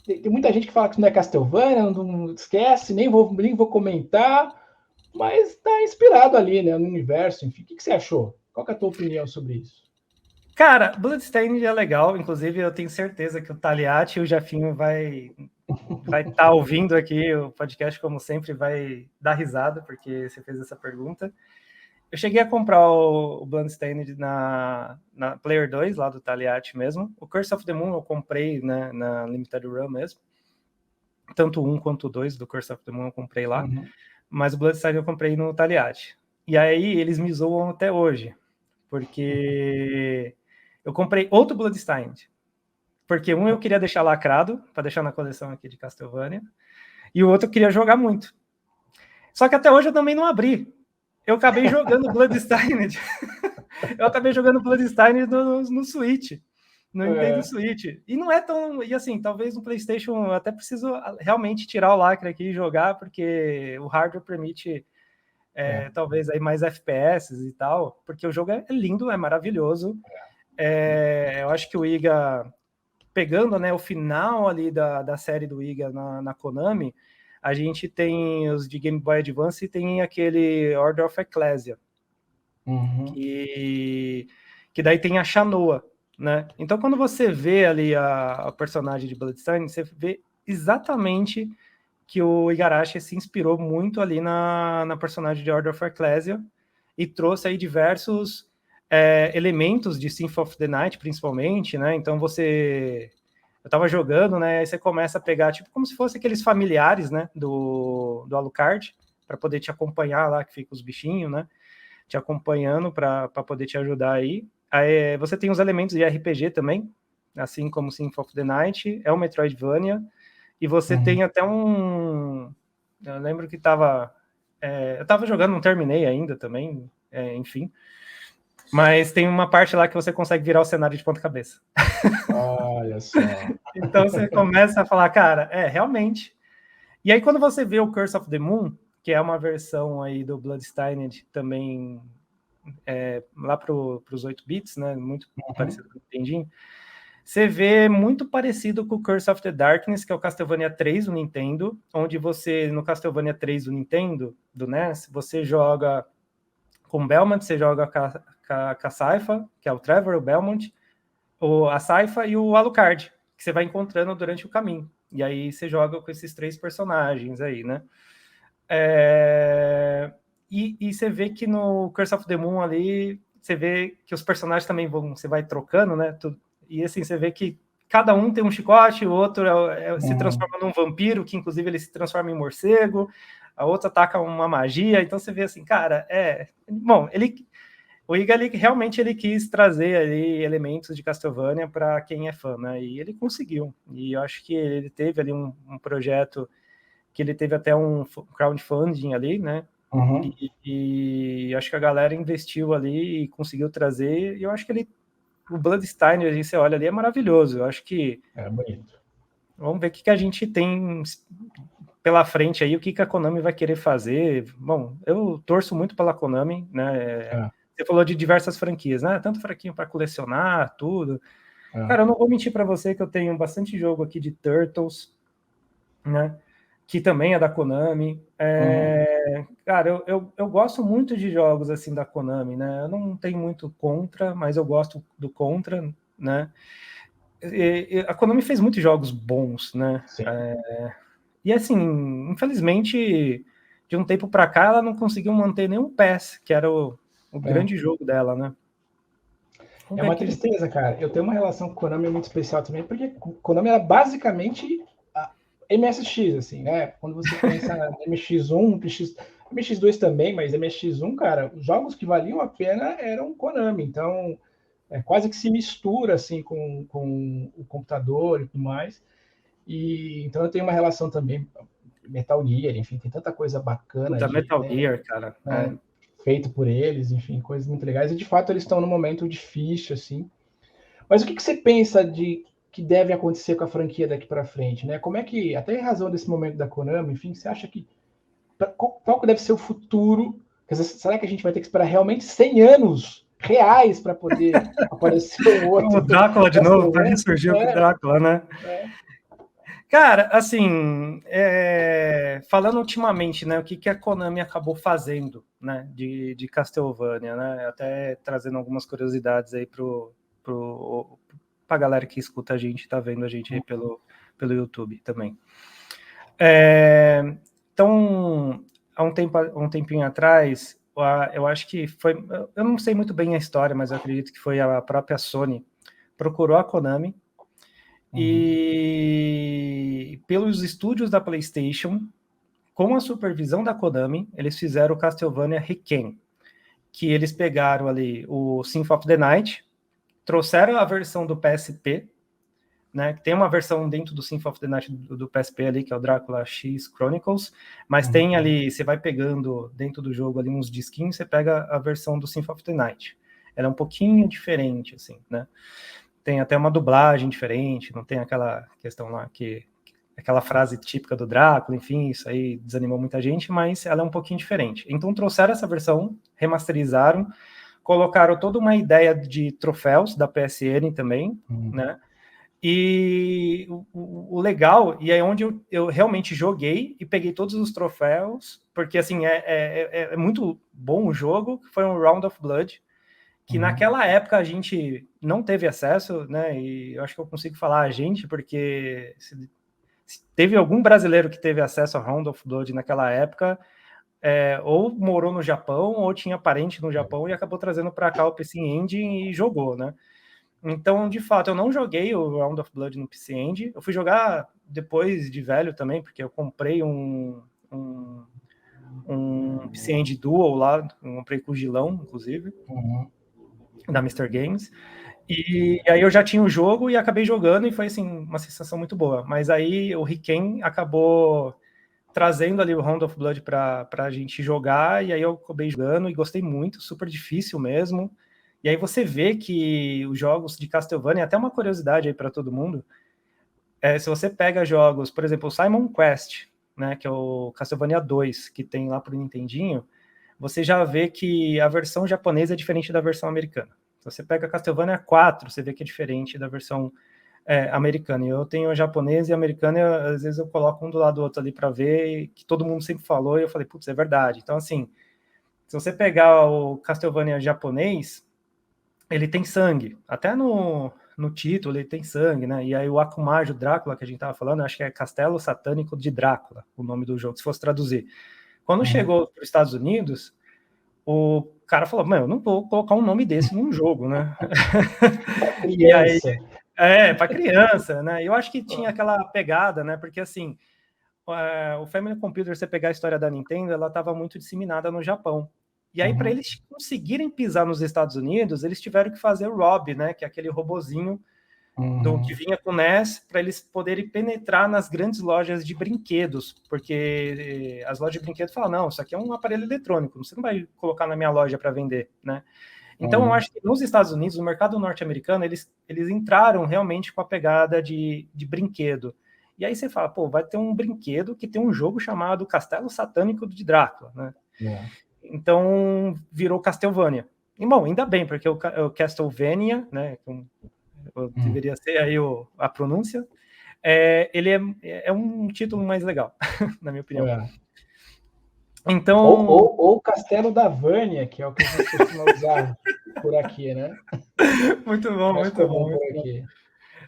tem muita gente que fala que isso não é Castlevania, não esquece, nem vou comentar, mas está inspirado ali, né, no universo, enfim. O que você achou? Qual que é a tua opinião sobre isso? Cara, Bloodstained é legal, inclusive eu tenho certeza que o Taliati e o Jafinho vai estar ouvindo aqui o podcast, como sempre, vai dar risada, porque você fez essa pergunta. Eu cheguei a comprar o Bloodstained na Player 2, lá do Taliati mesmo. O Curse of the Moon eu comprei, né, na Limited Run mesmo. Tanto o 1 quanto o 2 do Curse of the Moon eu comprei lá. Uhum. Mas o Bloodstained eu comprei no Taliati. E aí eles me zoam até hoje, porque eu comprei outro Bloodstained. Porque um eu queria deixar lacrado, para deixar na coleção aqui de Castlevania, e o outro eu queria jogar muito. Só que até hoje eu também não abri. Eu acabei jogando Bloodstained. Eu acabei jogando Bloodstained no Switch, no Nintendo Switch. E não é tão... E assim, talvez no PlayStation eu até preciso realmente tirar o lacre aqui e jogar, porque o hardware permite talvez aí mais FPS e tal, porque o jogo é lindo, é maravilhoso. Eu acho que o Iga, pegando, né, o final ali da série do Iga na Konami, a gente tem os de Game Boy Advance e tem aquele Order of Ecclesia, que daí tem a Shanoa, né? Então, quando você vê ali a personagem de Bloodstained, você vê exatamente que o Igarashi se inspirou muito ali na personagem de Order of Ecclesia e trouxe aí diversos elementos de Symphony of the Night, principalmente, né? Então eu tava jogando, né? Aí você começa a pegar, tipo, como se fosse aqueles familiares, né? Do Alucard, para poder te acompanhar lá, que fica os bichinhos, né? Te acompanhando para poder te ajudar aí. Aí você tem os elementos de RPG também, assim como Symphony of the Night, é um Metroidvania, e você tem até um... Eu lembro que eu tava jogando, não terminei ainda também, enfim. Mas tem uma parte lá que você consegue virar o cenário de ponta cabeça. Olha só. Então você começa a falar, cara, realmente. E aí quando você vê o Curse of the Moon, que é uma versão aí do Bloodstained também lá para os 8 bits, né? Muito parecido com o Nintendinho. Você vê muito parecido com o Curse of the Darkness, que é o Castlevania 3 do Nintendo, onde você, no Castlevania 3 do Nintendo, do NES, você joga com Belmont, você joga com a Sypha, que é o Trevor, o Belmont, a Sypha e o Alucard, que você vai encontrando durante o caminho. E aí você joga com esses 3 personagens aí, né? E você vê que no Curse of the Moon ali, você vê que os personagens também você vai trocando, né? E assim, você vê que cada um tem um chicote, o outro se transforma num vampiro, que inclusive ele se transforma em morcego, a outra ataca uma magia, então você vê assim, cara, bom, o Iga realmente ele quis trazer ali elementos de Castlevania para quem é fã, né? E ele conseguiu. E eu acho que ele teve ali um projeto que ele teve até um crowdfunding ali, né? E acho que a galera investiu ali e conseguiu trazer, e eu acho que o Bloodstained, a gente você olha ali, é maravilhoso. Eu acho que bonito. Vamos ver o que a gente tem pela frente aí, o que a Konami vai querer fazer. Bom, eu torço muito pela Konami, né? Você falou de diversas franquias, né? Tanto franquinha para colecionar, tudo. Cara, eu não vou mentir para você que eu tenho bastante jogo aqui de Turtles, né? Que também é da Konami. Cara, eu gosto muito de jogos assim da Konami, né? Eu não tenho muito contra, mas eu gosto do contra, né? A Konami fez muitos jogos bons, né? E assim, infelizmente, de um tempo para cá, ela não conseguiu manter nenhum PES, que era o grande jogo dela, né? É uma tristeza, cara. Eu tenho uma relação com Konami muito especial também, porque Konami era basicamente a MSX, assim, né? Quando você pensa na MX1, MX2 também, mas MSX1, cara, os jogos que valiam a pena eram Konami. Então, quase que se mistura, assim, com o computador e tudo mais. E, então, eu tenho uma relação também, Metal Gear, enfim, tem tanta coisa bacana. Puta, Metal Gear, cara. Feito por eles, enfim, coisas muito legais. E, de fato, eles estão num momento difícil, assim. Mas o que você pensa de que deve acontecer com a franquia daqui para frente, né? Como é que, até em razão desse momento da Konami, enfim, você acha que qual que deve ser o futuro? Quer dizer, será que a gente vai ter que esperar realmente 100 anos reais para poder aparecer um O outro Drácula de novo, para Castlevania? ressurgir o Drácula, né? Cara, assim, falando ultimamente, né, o que a Konami acabou fazendo, né, de Castlevania, né, até trazendo algumas curiosidades aí pra galera que escuta a gente, tá vendo a gente aí pelo YouTube também. Então, há um tempinho atrás, eu acho que foi, eu não sei muito bem a história, mas eu acredito que foi a própria Sony, procurou a Konami, e pelos estúdios da PlayStation, com a supervisão da Konami, eles fizeram o Castlevania Riken, que eles pegaram ali o Symphony of the Night, trouxeram a versão do PSP, né? Tem uma versão dentro do Symphony of the Night do PSP ali, que é o Drácula X Chronicles, mas tem ali, você vai pegando dentro do jogo ali uns disquinhos, você pega a versão do Symphony of the Night. Ela é um pouquinho diferente, assim, né? Tem até uma dublagem diferente, não tem aquela questão lá aquela frase típica do Drácula, enfim, isso aí desanimou muita gente, mas ela é um pouquinho diferente. Então trouxeram essa versão, remasterizaram, colocaram toda uma ideia de troféus da PSN também, né? E o legal, e é onde eu realmente joguei e peguei todos os troféus, porque assim, é muito bom o jogo, foi um Round of Blood, que naquela época a gente não teve acesso, né? E eu acho que eu consigo falar a gente, porque se teve algum brasileiro que teve acesso a Round of Blood naquela época, ou morou no Japão, ou tinha parente no Japão e acabou trazendo para cá o PC Engine e jogou, né? Então, de fato, eu não joguei o Round of Blood no PC Engine. Eu fui jogar depois de velho também, porque eu comprei um PC Engine Dual lá, eu comprei com o Gilão, inclusive, da Mr. Games. E aí eu já tinha o jogo e acabei jogando e foi, assim, uma sensação muito boa. Mas aí o Riken acabou trazendo ali o Round of Blood para a gente jogar, e aí eu acabei jogando e gostei muito, super difícil mesmo. E aí você vê que os jogos de Castlevania, até uma curiosidade aí para todo mundo, se você pega jogos, por exemplo, o Simon Quest, né, que é o Castlevania 2, que tem lá pro Nintendinho, você já vê que a versão japonesa é diferente da versão americana. Se você pega Castlevania 4, você vê que é diferente da versão americana. E eu tenho a japonesa e a americana, e às vezes eu coloco um do lado do outro ali para ver, que todo mundo sempre falou, e eu falei, putz, é verdade. Então, assim, se você pegar o Castlevania japonês, ele tem sangue. Até no título ele tem sangue, né? E aí o Akumajo Drácula, que a gente tava falando, acho que é Castelo Satânico de Drácula, o nome do jogo, se fosse traduzir. Quando chegou para os Estados Unidos, o cara falou, mano, eu não vou colocar um nome desse num jogo, né? Para criança. Para criança, né? Eu acho que tinha aquela pegada, né? Porque assim, o Family Computer, você pegar a história da Nintendo, ela estava muito disseminada no Japão. E aí, para eles conseguirem pisar nos Estados Unidos, eles tiveram que fazer o Rob, né? Que é aquele robozinho que vinha com o NES, para eles poderem penetrar nas grandes lojas de brinquedos, porque as lojas de brinquedos falam, não, isso aqui é um aparelho eletrônico, você não vai colocar na minha loja para vender, né? Então, eu acho que nos Estados Unidos, no mercado norte-americano, eles entraram realmente com a pegada de brinquedo. E aí você fala, pô, vai ter um brinquedo que tem um jogo chamado Castelo Satânico de Drácula, né? Então, virou Castlevania. E, bom, ainda bem, porque o Castlevania, né, deveria ser aí a pronúncia, ele é um título mais legal, na minha opinião. Então... Ou Castelo da Vânia, que é o que a gente costuma usar por aqui, né? Muito bom, muito bom.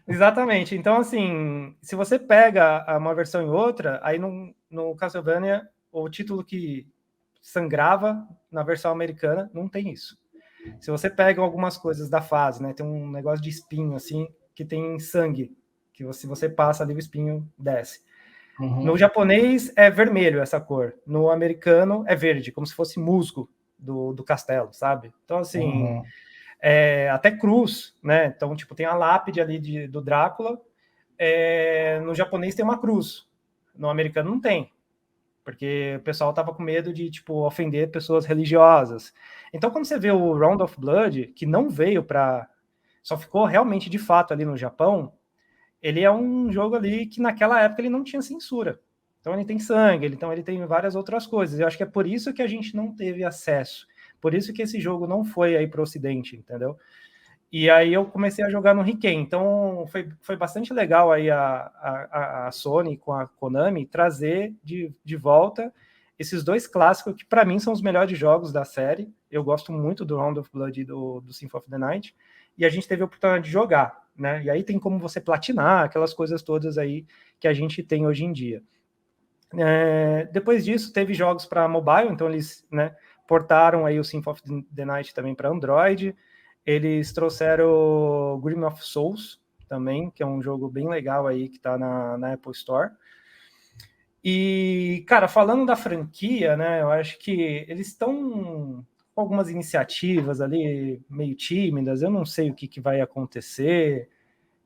Exatamente. Então, assim, se você pega uma versão e outra, aí no Castlevania, o título que sangrava na versão americana não tem isso. Se você pega algumas coisas da fase, né, tem um negócio de espinho, assim, que tem sangue, que se você passa ali, o espinho desce. No japonês é vermelho essa cor, no americano é verde, como se fosse musgo do castelo, sabe? Então, assim, até cruz, né? Então, tipo, tem a lápide ali do Drácula, no japonês tem uma cruz, no americano não tem, porque o pessoal tava com medo de, tipo, ofender pessoas religiosas. Então, quando você vê o Round of Blood, que não veio só ficou realmente de fato ali no Japão, ele é um jogo ali que naquela época ele não tinha censura. Então ele tem sangue, então ele tem várias outras coisas. Eu acho que é por isso que a gente não teve acesso. Por isso que esse jogo não foi aí para o Ocidente, entendeu? E aí eu comecei a jogar no Riken. Então foi bastante legal aí a Sony com a Konami trazer de volta esses dois clássicos que para mim são os melhores jogos da série. Eu gosto muito do Round of Blood e do Symphony of the Night. E a gente teve a oportunidade de jogar, né? E aí tem como você platinar, aquelas coisas todas aí que a gente tem hoje em dia. Depois disso, teve jogos para mobile, então eles, né, portaram aí o Symphony of the Night também para Android. Eles trouxeram o Grim of Souls também, que é um jogo bem legal aí que está na Apple Store. E, cara, falando da franquia, né, eu acho que eles estão com algumas iniciativas ali meio tímidas, eu não sei o que vai acontecer.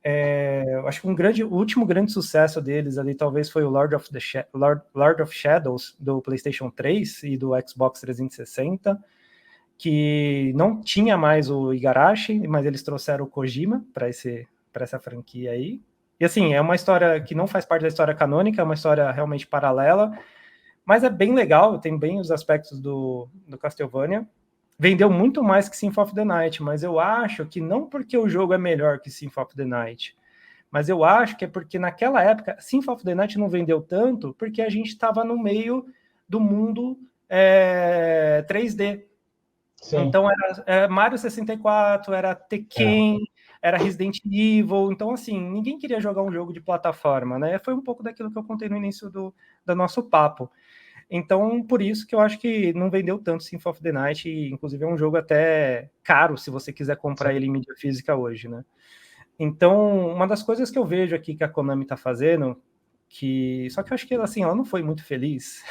Eu acho que o último grande sucesso deles ali talvez foi o Lord of Shadows do PlayStation 3 e do Xbox 360, que não tinha mais o Igarashi, mas eles trouxeram o Kojima para essa franquia aí. E assim, é uma história que não faz parte da história canônica, é uma história realmente paralela, mas é bem legal, tem bem os aspectos do Castlevania. Vendeu muito mais que Symphony of the Night, mas eu acho que não porque o jogo é melhor que Symphony of the Night, mas eu acho que é porque naquela época Symphony of the Night não vendeu tanto porque a gente estava no meio do mundo 3D. Sim. Então era Mario 64, era Tekken, era Resident Evil. Então, assim, ninguém queria jogar um jogo de plataforma, né? Foi um pouco daquilo que eu contei no início do nosso papo. Então, por isso que eu acho que não vendeu tanto Symphony of the Night, e inclusive é um jogo até caro se você quiser comprar ele em mídia física hoje, né? Então, uma das coisas que eu vejo aqui que a Konami está fazendo, só que eu acho que assim, ela não foi muito feliz.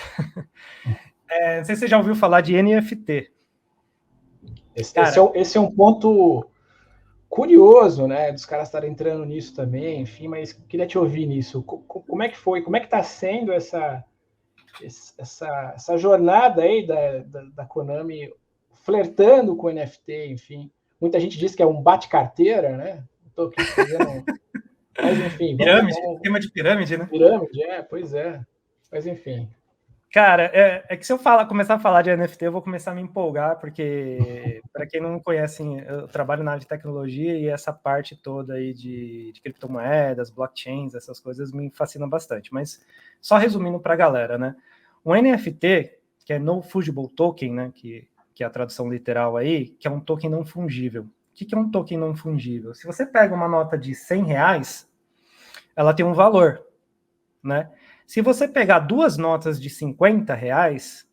Não sei se você já ouviu falar de NFT. Esse é um ponto curioso, né, dos caras estarem entrando nisso também, enfim, mas queria te ouvir nisso. Como é que foi? Como é que está sendo essa jornada aí da Konami flertando com o NFT, enfim. Muita gente diz que é um bate-carteira, né? Estou aqui fazendo... Mas, enfim... Pirâmide, esquema de pirâmide, né? Pirâmide, pois é. Mas, enfim... Cara, é que se eu começar a falar de NFT, eu vou começar a me empolgar, porque, para quem não conhece, eu trabalho na área de tecnologia e essa parte toda aí de criptomoedas, blockchains, essas coisas me fascinam bastante. Mas, só resumindo para a galera, né? O NFT, que é No Fungible Token, né? Que é a tradução literal aí, que é um token não fungível. O que é um token não fungível? Se você pega uma nota de R$100, ela tem um valor, né? Se você pegar duas notas de R$50,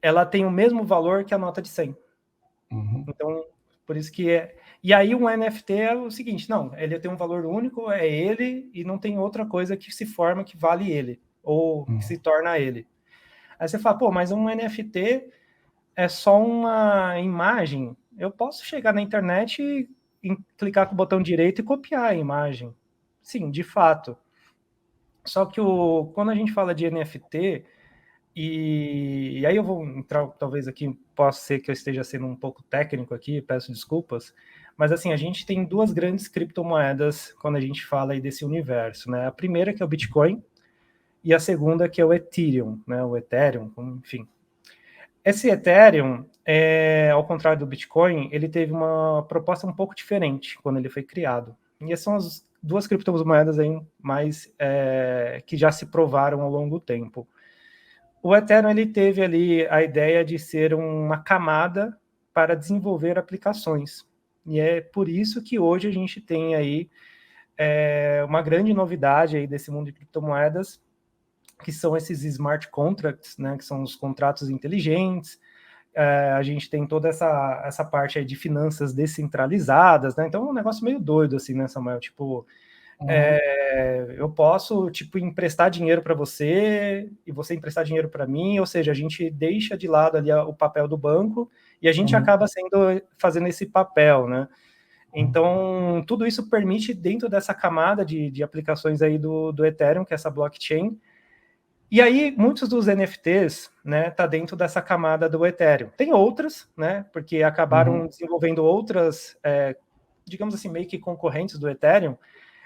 ela tem o mesmo valor que a nota de 100. Uhum. Então, por isso que é... E aí o NFT é o seguinte, não, ele tem um valor único, é ele, e não tem outra coisa que se forma que vale ele, ou que se torna ele. Aí você fala, pô, mas um NFT é só uma imagem. Eu posso chegar na internet e clicar com o botão direito e copiar a imagem. Sim, de fato. Só que quando a gente fala de NFT, e aí eu vou entrar, talvez aqui, possa ser que eu esteja sendo um pouco técnico aqui, peço desculpas, mas assim, a gente tem duas grandes criptomoedas quando a gente fala aí desse universo, né? A primeira que é o Bitcoin, e a segunda que é o Ethereum, né? O Ethereum, enfim. Esse Ethereum, ao contrário do Bitcoin, ele teve uma proposta um pouco diferente quando ele foi criado. E essas são as duas criptomoedas aí mais que já se provaram ao longo do tempo. O Ethereum ele teve ali a ideia de ser uma camada para desenvolver aplicações. E é por isso que hoje a gente tem aí uma grande novidade aí desse mundo de criptomoedas, que são esses smart contracts, né, que são os contratos inteligentes. A gente tem toda essa parte aí de finanças descentralizadas, né? Então é um negócio meio doido, assim, né, Samuel? Tipo, eu posso, tipo, emprestar dinheiro para você e você emprestar dinheiro para mim, ou seja, a gente deixa de lado ali o papel do banco e a gente acaba fazendo esse papel, né? Então, tudo isso permite, dentro dessa camada de aplicações aí do Ethereum, que é essa blockchain. E aí, muitos dos NFTs, né, tá dentro dessa camada do Ethereum. Tem outras, né, porque acabaram desenvolvendo outras, digamos assim, meio que concorrentes do Ethereum,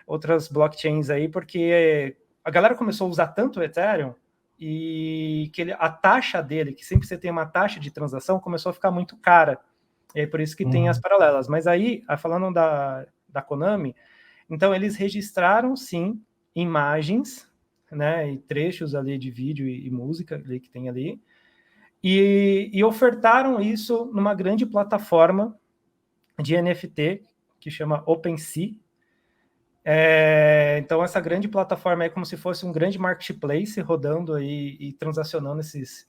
outras blockchains aí, porque a galera começou a usar tanto o Ethereum e que a taxa dele, que sempre você tem uma taxa de transação, começou a ficar muito cara. E aí por isso que tem as paralelas. Mas aí, falando da Konami, então eles registraram, sim, imagens, né, e trechos ali de vídeo e música ali que tem ali, e ofertaram isso numa grande plataforma de NFT que chama OpenSea. Então essa grande plataforma é como se fosse um grande marketplace rodando aí e transacionando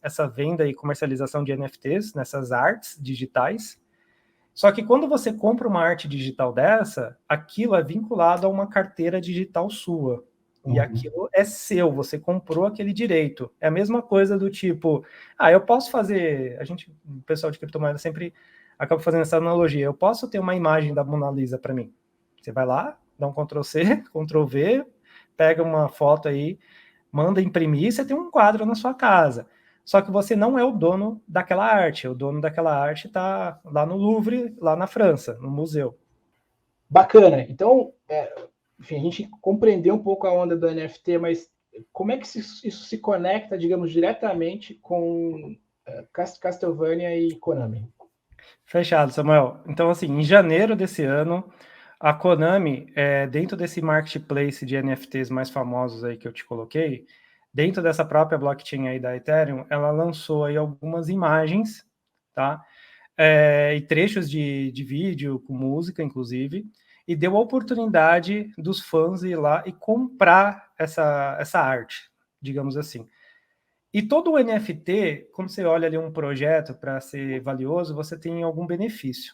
essa venda e comercialização de NFTs nessas artes digitais. Só que quando você compra uma arte digital dessa, aquilo é vinculado a uma carteira digital sua. E aquilo é seu, você comprou aquele direito. É a mesma coisa do tipo, eu posso fazer... O pessoal de criptomoeda sempre acaba fazendo essa analogia. Eu posso ter uma imagem da Mona Lisa para mim. Você vai lá, dá um Ctrl+C, Ctrl+V, pega uma foto aí, manda imprimir, e você tem um quadro na sua casa. Só que você não é o dono daquela arte. O dono daquela arte está lá no Louvre, lá na França, no museu. Bacana. Então, enfim, a gente compreendeu um pouco a onda do NFT, mas como é que isso se conecta, digamos, diretamente com Castlevania e Konami? Fechado, Samuel. Então, assim, em janeiro desse ano, a Konami, dentro desse marketplace de NFTs mais famosos aí que eu te coloquei, dentro dessa própria blockchain aí da Ethereum, ela lançou aí algumas imagens, tá? E trechos de vídeo, com música, inclusive, e deu a oportunidade dos fãs ir lá e comprar essa arte, digamos assim. E todo o NFT, quando você olha ali um projeto para ser valioso, você tem algum benefício.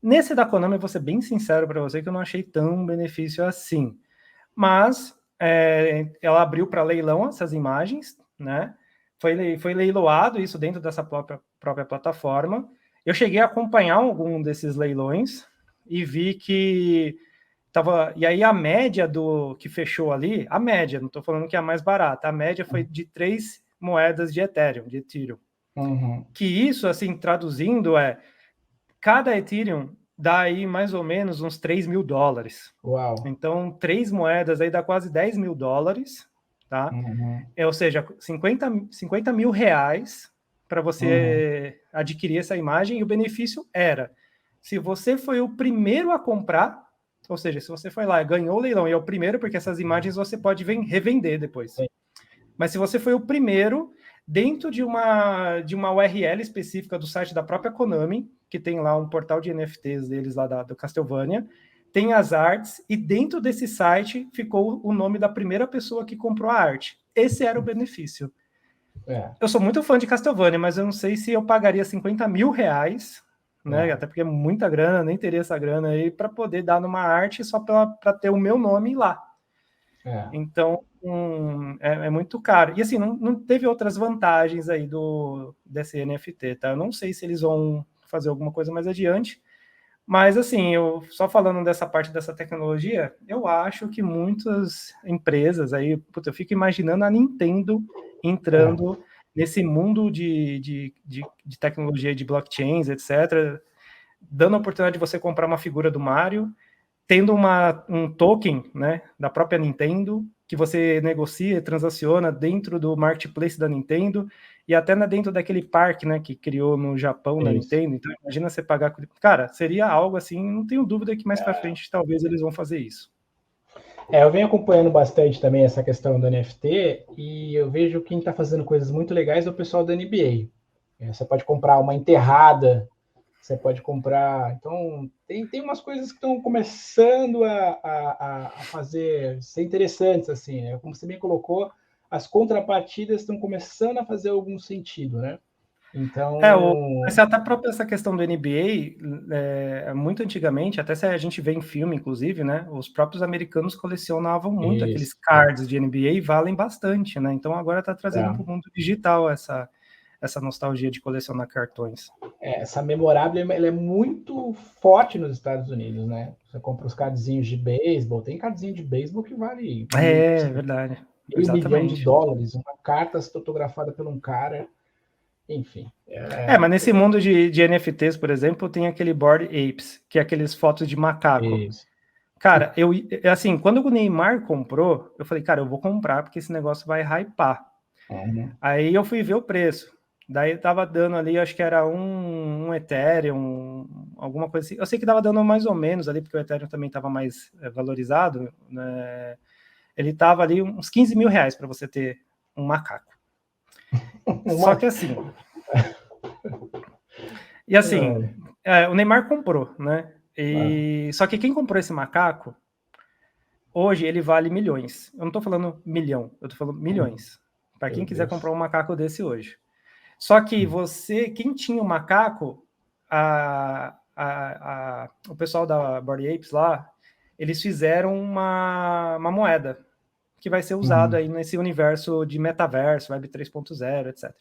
Nesse da Konami, eu vou ser bem sincero para você que eu não achei tão benefício assim. Mas ela abriu para leilão essas imagens, né? Foi leiloado isso dentro dessa própria plataforma. Eu cheguei a acompanhar algum desses leilões e vi que tava. E aí a média do que fechou ali, a média, não estou falando que é a mais barata, a média foi de 3 moedas de Ethereum, de Ethereum. Que isso, assim, traduzindo, cada Ethereum dá aí mais ou menos uns $3.000. Uau. Então, 3 moedas aí dá quase $10.000, tá? Ou seja, 50 mil reais para você adquirir essa imagem, e o benefício era, se você foi o primeiro a comprar, ou seja, se você foi lá e ganhou o leilão e é o primeiro, porque essas imagens você pode revender depois. Mas se você foi o primeiro, dentro de uma URL específica do site da própria Konami, que tem lá um portal de NFTs deles lá do Castlevania, tem as artes, e dentro desse site ficou o nome da primeira pessoa que comprou a arte. Esse era o benefício. Eu sou muito fã de Castlevania, mas eu não sei se eu pagaria 50 mil reais, né? Até porque é muita grana, nem teria essa grana aí, para poder dar numa arte só para ter o meu nome lá. Então, é muito caro. E assim, não teve outras vantagens aí desse NFT, tá? Eu não sei se eles vão fazer alguma coisa mais adiante, mas assim, eu só falando dessa parte dessa tecnologia, eu acho que muitas empresas aí, eu fico imaginando a Nintendo entrando nesse mundo de tecnologia de blockchains, etc., dando a oportunidade de você comprar uma figura do Mario, tendo um token, né, da própria Nintendo, que você negocia, transaciona dentro do marketplace da Nintendo, e até dentro daquele parque, né, que criou no Japão da Nintendo. Então, imagina você pagar... Cara, seria algo assim, não tenho dúvida que mais para frente talvez eles vão fazer isso. Eu venho acompanhando bastante também essa questão do NFT, e eu vejo quem está fazendo coisas muito legais é o pessoal da NBA. Você pode comprar uma enterrada, você pode comprar... Então, tem umas coisas que estão começando a ser interessantes, assim, né? Como você bem colocou, as contrapartidas estão começando a fazer algum sentido, né? Então... até própria essa questão do NBA, muito antigamente, até se a gente vê em filme, inclusive, né, os próprios americanos colecionavam muito aqueles cards de NBA e valem bastante, né? Então agora está trazendo para o mundo digital essa nostalgia de colecionar cartões. Essa memorável, ela é muito forte nos Estados Unidos, né? Você compra os cardzinhos de beisebol, tem cardzinho de beisebol que vale verdade. $500 milhão, uma carta fotografada por um cara, enfim. Mas nesse mundo de NFTs, por exemplo, tem aquele Bored Apes, que é aqueles fotos de macaco. Isso. Cara, assim, quando o Neymar comprou, eu falei, cara, eu vou comprar porque esse negócio vai hypar. Aí eu fui ver o preço. Daí tava dando ali, acho que era um Ethereum, alguma coisa assim. Eu sei que tava dando mais ou menos ali, porque o Ethereum também tava mais valorizado, né? Ele tava ali uns 15 mil reais para você ter um macaco. Só que assim... E assim, o Neymar comprou, né? Só que quem comprou esse macaco, hoje ele vale milhões. Eu não tô falando milhão, eu tô falando milhões. Para quem quiser comprar um macaco desse hoje. Só que quem tinha o macaco, o pessoal da Bored Apes lá, eles fizeram uma moeda que vai ser usada aí nesse universo de metaverso, Web 3.0, etc.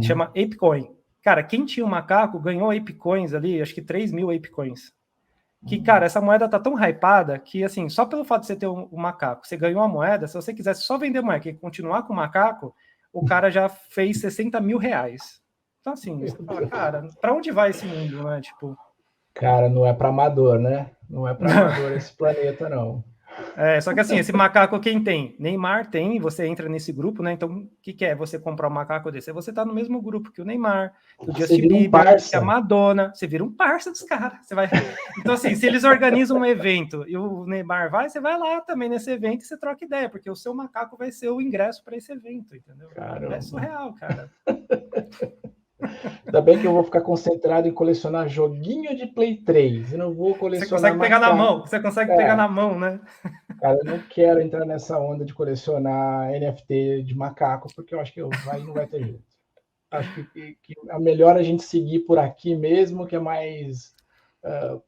Chama ApeCoin. Cara, quem tinha o macaco ganhou ApeCoins ali, acho que 3 mil ApeCoins. Que, cara, essa moeda tá tão hypada que, assim, só pelo fato de você ter o macaco, você ganhou a moeda, se você quisesse só vender moeda e continuar com o macaco, o cara já fez 60 mil reais. Então, assim, você fala, cara, pra onde vai esse mundo, né? Tipo... Cara, não é para amador, né? Não é para amador esse planeta, não. Só que assim, esse macaco quem tem? Neymar tem, você entra nesse grupo, né? Então, o que é você comprar um macaco desse? É você tá no mesmo grupo que o Neymar, que o Justin Bieber, que a Madonna. Você vira um parça dos caras. Você vai... Então, assim, se eles organizam um evento e o Neymar vai, você vai lá também nesse evento e você troca ideia, porque o seu macaco vai ser o ingresso para esse evento, entendeu? Caramba. É surreal, cara. Ainda bem que eu vou ficar concentrado em colecionar joguinho de Play 3. Eu não vou colecionar. Você consegue pegar na mão, você consegue pegar na mão, né? Cara, eu não quero entrar nessa onda de colecionar NFT de macaco, porque eu acho que aí não vai ter jeito. Acho que é melhor a gente seguir por aqui mesmo, que é mais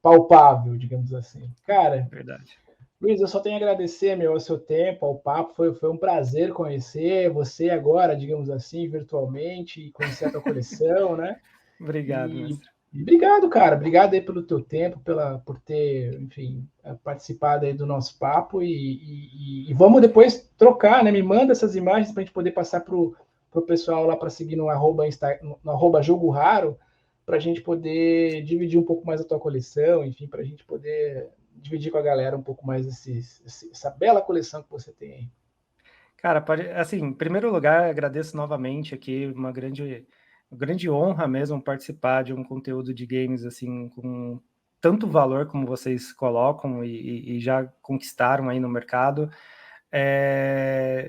palpável, digamos assim. Cara, verdade. Luiz, eu só tenho a agradecer, ao seu tempo, ao papo. Foi um prazer conhecer você agora, digamos assim, virtualmente, e conhecer a tua coleção, né? Obrigado, mestre. Obrigado, cara. Obrigado aí pelo teu tempo, por ter, enfim, participado aí do nosso papo e vamos depois trocar, né? Me manda essas imagens para a gente poder passar pro pessoal lá para seguir no @, Jogo Raro, para a gente poder dividir um pouco mais a tua coleção, enfim, para a gente poder dividir com a galera um pouco mais essa bela coleção que você tem aí. Cara, assim, em primeiro lugar, agradeço novamente aqui, uma grande honra mesmo participar de um conteúdo de games assim com tanto valor como vocês colocam e já conquistaram aí no mercado.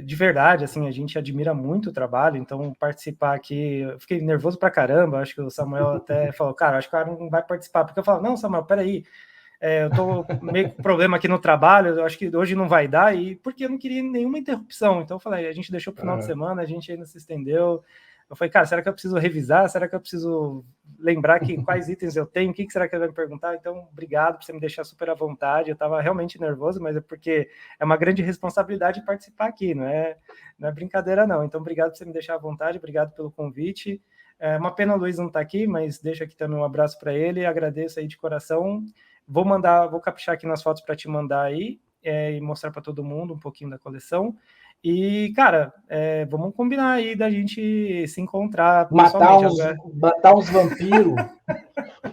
De verdade, assim, a gente admira muito o trabalho, então participar aqui, eu fiquei nervoso pra caramba, acho que o Samuel até falou, cara, acho que o cara não vai participar, porque eu falo, não, Samuel, peraí, eu tô meio com problema aqui no trabalho, eu acho que hoje não vai dar, e porque eu não queria nenhuma interrupção. Então eu falei, a gente deixou pro final de semana, a gente ainda se estendeu. Eu falei, cara, será que eu preciso revisar? Será que eu preciso lembrar quais itens eu tenho? O que será que ele vai me perguntar? Então, obrigado por você me deixar super à vontade. Eu estava realmente nervoso, mas é porque é uma grande responsabilidade participar aqui, não é brincadeira, não. Então, obrigado por você me deixar à vontade, obrigado pelo convite. É uma pena o Luiz não estar aqui, mas deixo aqui também um abraço para ele, agradeço aí de coração. Vou caprichar aqui nas fotos para te mandar aí e mostrar para todo mundo um pouquinho da coleção. E, cara, vamos combinar aí da gente se encontrar pessoalmente. Matar uns vampiros.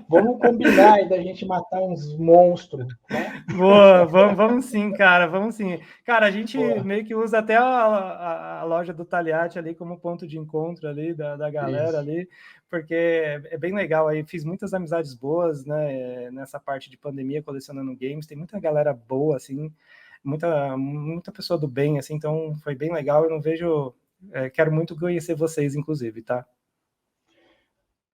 Vamos combinar aí da gente matar uns monstros, né? Boa, vamos sim, cara, vamos sim. Cara, a gente meio que usa até a loja do Taliate ali como ponto de encontro ali da galera ali, porque é bem legal aí. Fiz muitas amizades boas, né, nessa parte de pandemia colecionando games. Tem muita galera boa, assim, muita pessoa do bem, assim, então foi bem legal. Eu não vejo... quero muito conhecer vocês, inclusive, tá?